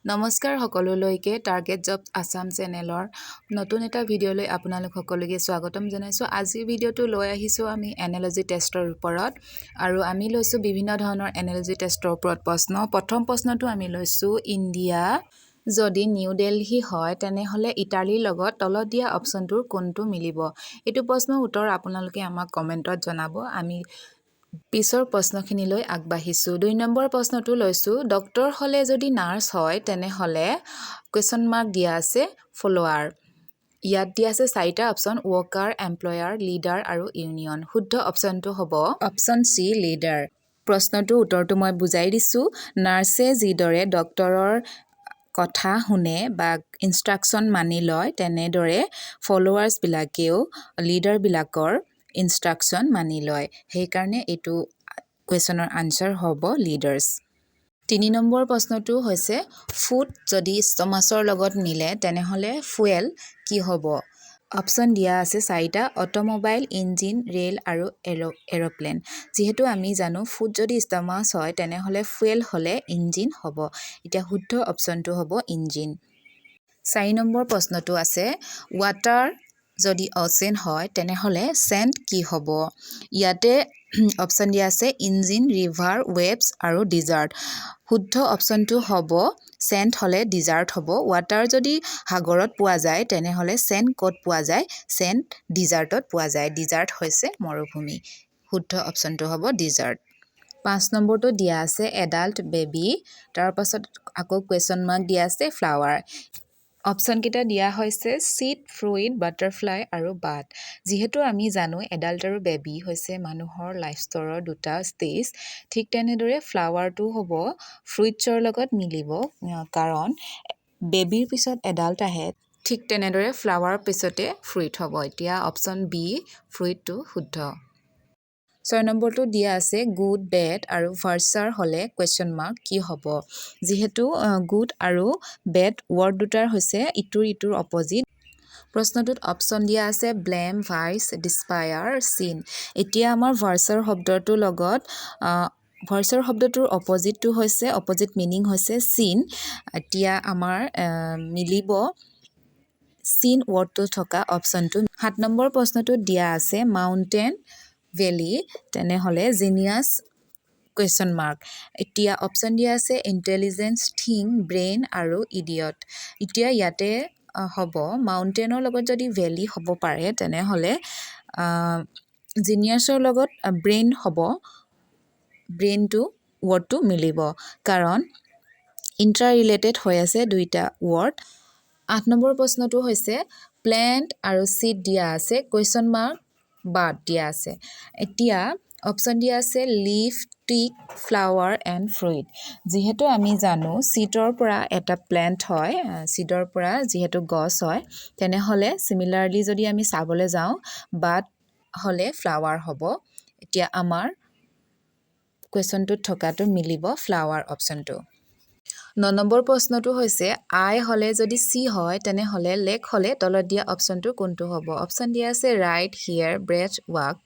নমস্কাৰ সকলোলৈকে target job Assam চেনেলৰ নতুন এটা ভিডিঅ'লৈ আপোনালোক সকলোকে স্বাগতম জনাইছোঁ। আজিৰ ভিডিঅ'টো লৈ আহিছোঁ আমি এনালজি টেষ্টৰ ওপৰত আৰু আমি লৈছোঁ বিভিন্ন ধৰণৰ এনালজি টেষ্টৰ ওপৰত প্ৰশ্ন। প্ৰথম প্ৰশ্নটো আমি লৈছোঁ ইণ্ডিয়া যদি নিউ দিল্লী হয় তেনেহ'লে ইটালীৰ লগত তলত দিয়া অপশ্যনটোৰ কোনটো মিলিব? এইটো প্ৰশ্নৰ উত্তৰ আপোনালোকে আমাক কমেণ্টত জনাব। আমি পিছৰ প্ৰশ্নখিনিলৈ আগবাঢ়িছোঁ। 2 নম্বৰ প্ৰশ্নটো লৈছোঁ ডক্তৰ হ'লে যদি নাৰ্ছ হয় তেনেহ'লে কুৱেশ্যন মাৰ্ক দিয়া আছে ফলোৱাৰ। ইয়াত দিয়া আছে 4টা অপশ্যন ৱৰ্কাৰ, এমপ্লয়াৰ, লিডাৰ আৰু ইউনিয়ন। শুদ্ধ অপশ্যনটো হ'ব অপশ্যন চি লিডাৰ। প্ৰশ্নটোৰ উত্তৰটো মই বুজাই দিছোঁ। নাৰ্ছে যিদৰে ডক্তৰৰ কথা শুনে বা ইনষ্ট্ৰাকশ্যন মানি লয় তেনেদৰে ফলোৱাৰ্ছবিলাকেও লিডাৰবিলাকৰ ইনষ্ট্ৰাকশ্যন মানি লয়। সেইকাৰণে এইটো কুৱেশ্যনৰ আনচাৰ হ'ব লিডাৰ্ছ। 3 নম্বৰ প্ৰশ্নটো হৈছে ফুড যদি ষ্টমাছৰ লগত মিলে তেনেহ'লে ফুৱেল কি হ'ব? অপশ্যন দিয়া আছে 4টা অট'মোবাইল, ইঞ্জিন, ৰেল আৰু এৰ'প্লেন। যিহেতু আমি জানো ফুড যদি ষ্টমাছ হয় তেনেহ'লে ফুৱেল হ'লে ইঞ্জিন হ'ব। এতিয়া শুদ্ধ অপশ্যনটো হ'ব ইঞ্জিন। 4 নম্বৰ প্ৰশ্নটো আছে ৱাটাৰ যদি অ'চেন হয় তেনেহ'লে চেণ্ড কি হ'ব? ইয়াতে অপশ্যন দিয়া আছে ইঞ্জিন, ৰিভাৰ, ৱেভছ আৰু ডিজাৰ্ট। শুদ্ধ অপশ্যনটো হ'ব চেণ্ড হ'লে ডিজাৰ্ট হ'ব। ৱাটাৰ যদি সাগৰত পোৱা যায় তেনেহ'লে চেণ্ড ক'ত পোৱা যায়? চেণ্ড ডিজাৰ্টত পোৱা যায়। ডিজাৰ্ট হৈছে মৰুভূমি। শুদ্ধ অপশ্যনটো হ'ব ডিজাৰ্ট। 5 নম্বৰটো দিয়া আছে এডাল্ট বেবী, তাৰপাছত আকৌ কুৱেশ্যন মাৰ্ক দিয়া আছে ফ্লাৱাৰ। অপশ্যনকেইটা দিয়া হৈছে চিড, ফ্ৰুইট, বাটাৰফ্লাই আৰু বাড। যিহেতু আমি জানো এডাল্ট আৰু বেবী হৈছে মানুহৰ লাইফ ষ্টৰৰ 2টা ষ্টেজ, ঠিক তেনেদৰে ফ্লাৱাৰটো হ'ব ফ্ৰুইটছৰ লগত মিলিব কাৰণ বেবীৰ পিছত এডাল্ট আহে, ঠিক তেনেদৰে ফ্লাৱাৰ পিছতে ফ্ৰুইট হ'ব। এতিয়া অপশ্যন বি ফ্ৰুইটটো শুদ্ধ। 6 নম্বৰটো দিয়া আছে গুড, বেড আৰু ভাৰ্চাৰ হ'লে কুৱেশ্যন মাৰ্ক কি হ'ব? যিহেতু গুড আৰু বেড ৱৰ্ড দুটাৰ হৈছে ইটোৰ অপজিট। প্ৰশ্নটোত অপশ্যন দিয়া আছে ব্লেম, ভাইচ, ডিছপায়াৰ, চিন। এতিয়া আমাৰ ভাৰ্চাৰ শব্দটোৰ লগত ভাৰ্চাৰ শব্দটোৰ অপজিট মিনিং হৈছে চিন। এতিয়া আমাৰ মিলিব চিন ৱৰ্ডটো থকা অপশ্যনটো। 7 নম্বৰ প্ৰশ্নটোত দিয়া আছে মাউণ্টেন, ভেলী, তেনেহ'লে জিনিয়াছ কুৱেশ্যন মাৰ্ক। এতিয়া অপশ্যন দিয়া আছে ইণ্টেলিজেঞ্চ, থিং, ব্ৰেইন আৰু ইডিয়ট। এতিয়া ইয়াতে হ'ব মাউণ্টেনৰ লগত যদি ভেলী হ'ব পাৰে তেনেহ'লে জিনিয়াছৰ লগত ব্ৰেইন হ'ব। ব্ৰেইনটো ৱৰ্ডটো মিলিব কাৰণ ইণ্ট্ৰা ৰিলেটেড হৈ আছে 2টা ৱৰ্ড। 8 নম্বৰ প্ৰশ্নটো হৈছে প্লেণ্ট আৰু চিড দিয়া আছে, কুৱেশ্যন মাৰ্ক বাদ দিয়া আছে। এতিয়া অপশ্যন দিয়া আছে leaf, twig, flower and fruit. যিহেতু আমি জানো চিডৰ পৰা এটা প্লেণ্ট হয়, চিডৰ পৰা যিহেতু গছ হয়, তেনেহ'লে চিমিলাৰলি যদি আমি চাবলৈ যাওঁ বাদ হ'লে ফ্লাৱাৰ হ'ব। এতিয়া আমাৰ কুৱেশ্যনটোত থকাটো মিলিব ফ্লাৱাৰ অপশ্যনটো। 9 নম্বৰ প্ৰশ্নটো হৈছে আই হ'লে যদি চি হয় তেনেহ'লে লেক হ'লে তলত দিয়া অপশ্যনটো কোনটো হ'ব? অপশ্যন দিয়া আছে ৰাইট, হিয়াৰ, ব্ৰেথ, ৱাক।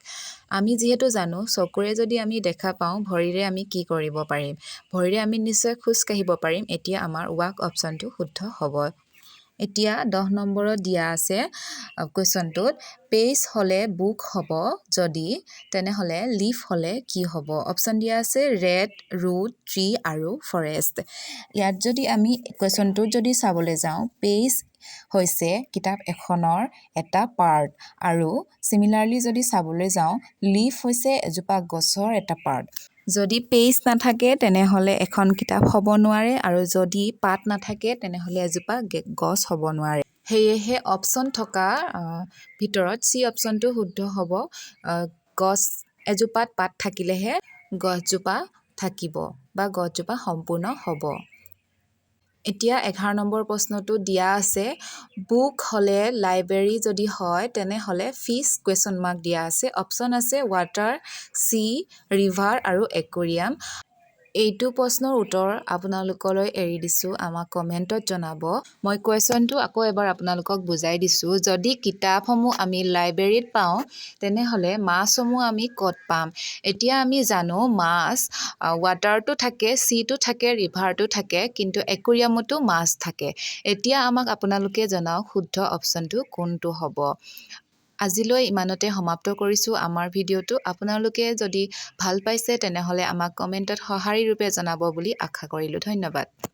আমি যিহেতু জানো চকুৰে যদি আমি দেখা পাওঁ ভৰিৰে আমি কি কৰিব পাৰিম? ভৰিৰে আমি নিশ্চয় খোজ কাঢ়িব পাৰিম। এতিয়া আমাৰ ৱাক অপশ্যনটো শুদ্ধ হ'ব। এতিয়া 10 নম্বৰত দিয়া আছে কুৱেশ্যনটোত পেজ হ'লে বুক হ'ব যদি তেনেহ'লে লিফ হ'লে কি হ'ব? অপশ্যন দিয়া আছে ৰেড, ৰুট, ট্ৰী আৰু ফৰেষ্ট। ইয়াত যদি আমি কুৱেশ্যনটোত যদি চাবলৈ যাওঁ পেজ হৈছে কিতাপ এখনৰ এটা পাৰ্ট আৰু চিমিলাৰলি যদি চাবলৈ যাওঁ লিফ হৈছে এজোপা গছৰ এটা পাৰ্ট। যদি পেজ নাথাকে তেনেহ'লে এখন কিতাপ হ'ব নোৱাৰে আৰু যদি পাত নাথাকে তেনেহ'লে এজোপা গছ হ'ব নোৱাৰে। সেয়েহে অপশ্যন থকা ভিতৰত চি অপশ্যনটো শুদ্ধ হ'ব। গছ এজোপাত পাত থাকিলেহে গছজোপা থাকিব বা গছজোপা সম্পূৰ্ণ হ'ব। এতিয়া 11 নম্বৰ প্ৰশ্নটো দিয়া আছে বুক হ'লে লাইব্ৰেৰী যদি হয় তেনেহ'লে ফিছ কুৱেশ্যন মাৰ্ক দিয়া আছে। অপশ্যন আছে ৱাটাৰ, চি, ৰিভাৰ আৰু একুৰিয়াম। এইটো প্ৰশ্নৰ উত্তৰ আপোনালোকলৈ এৰি দিছোঁ, আমাক কমেণ্টত জনাব। মই কুৱেশ্যনটো আকৌ এবাৰ আপোনালোকক বুজাই দিছোঁ। যদি কিতাপসমূহ আমি লাইব্ৰেৰীত পাওঁ তেনেহ'লে মাছসমূহ আমি ক'ত পাম? এতিয়া আমি জানো মাছ ৱাটাৰটো থাকে, চিটো থাকে, ৰিভাৰটো থাকে, কিন্তু একুৰিয়ামতো মাছ থাকে। এতিয়া আমাক আপোনালোকে জনাওক শুদ্ধ অপশ্যনটো কোনটো হ'ব। আজিলৈ ইমানতে সমাপ্ত কৰিছোঁ আমাৰ ভিডিঅ'টো। আপোনালোকে যদি ভাল পাইছে তেনেহ'লে আমাক কমেণ্টত সঁহাৰি ৰূপে জনাব বুলি আশা কৰিলোঁ। ধন্যবাদ।